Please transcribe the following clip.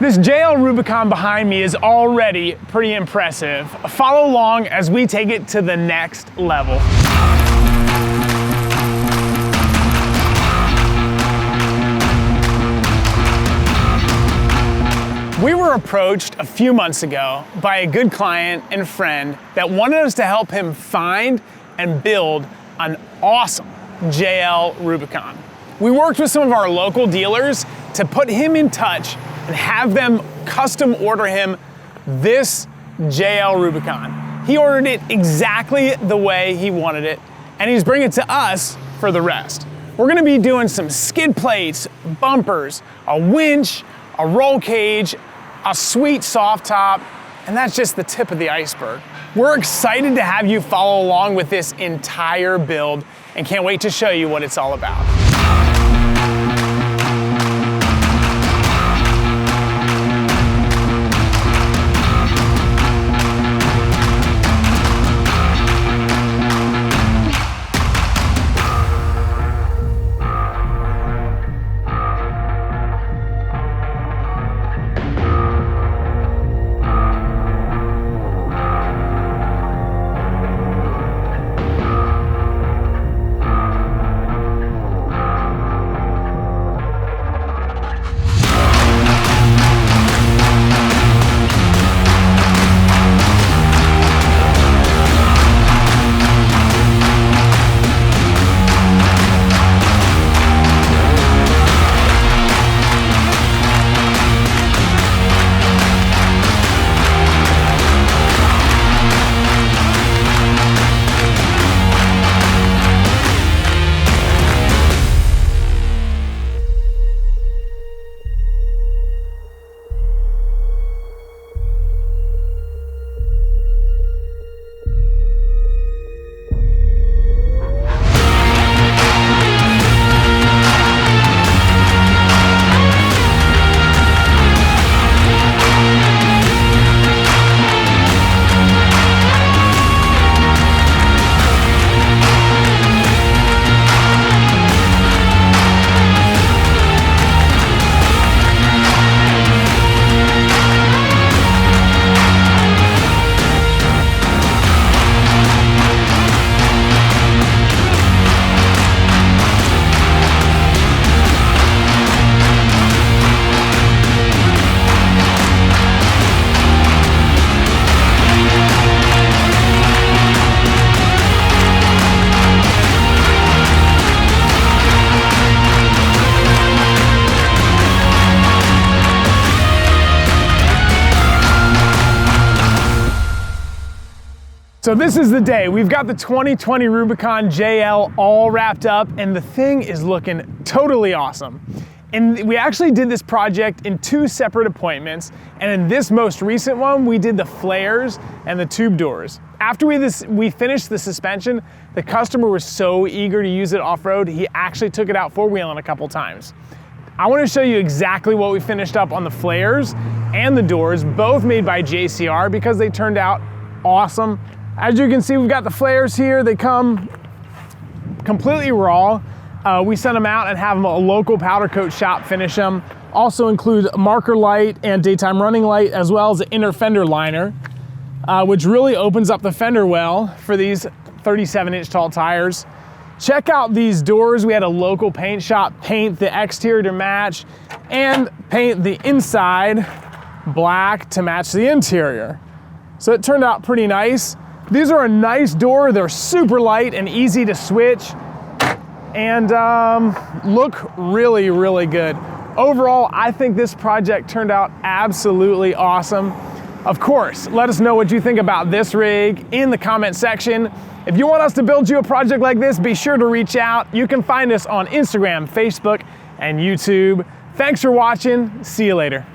This JL Rubicon behind me is already pretty impressive. Follow along as we take it to the next level. We were approached a few months ago by a good client and friend that wanted us to help him find and build an awesome JL Rubicon. We worked with some of our local dealers to put him in touch and have them custom order him this JL Rubicon. He ordered it exactly the way he wanted it, and he's bringing it to us for the rest. We're gonna be doing some skid plates, bumpers, a winch, a roll cage, a sweet soft top, and that's just the tip of the iceberg. We're excited to have you follow along with this entire build and can't wait to show you what it's all about. So this is the day. We've got the 2020 Rubicon JL all wrapped up and the thing is looking totally awesome. And we actually did this project in 2 separate appointments, and in this most recent one, we did the flares and the tube doors. After we finished the suspension, the customer was so eager to use it off-road, he actually took it out 4-wheeling a couple times. I want to show you exactly what we finished up on the flares and the doors, both made by JCR, because they turned out awesome. As you can see, we've got the flares here. They come completely raw. We sent them out and have them a local powder coat shop finish them. Also include a marker light and daytime running light, as well as an inner fender liner, which really opens up the fender well for these 37-inch tall tires. Check out these doors. We had a local paint shop paint the exterior to match and paint the inside black to match the interior. So it turned out pretty nice. These are a nice door. They're super light and easy to switch and look really, really good. Overall, I think this project turned out absolutely awesome. Of course, let us know what you think about this rig in the comment section. If you want us to build you a project like this, be sure to reach out. You can find us on Instagram, Facebook, and YouTube. Thanks for watching. See you later.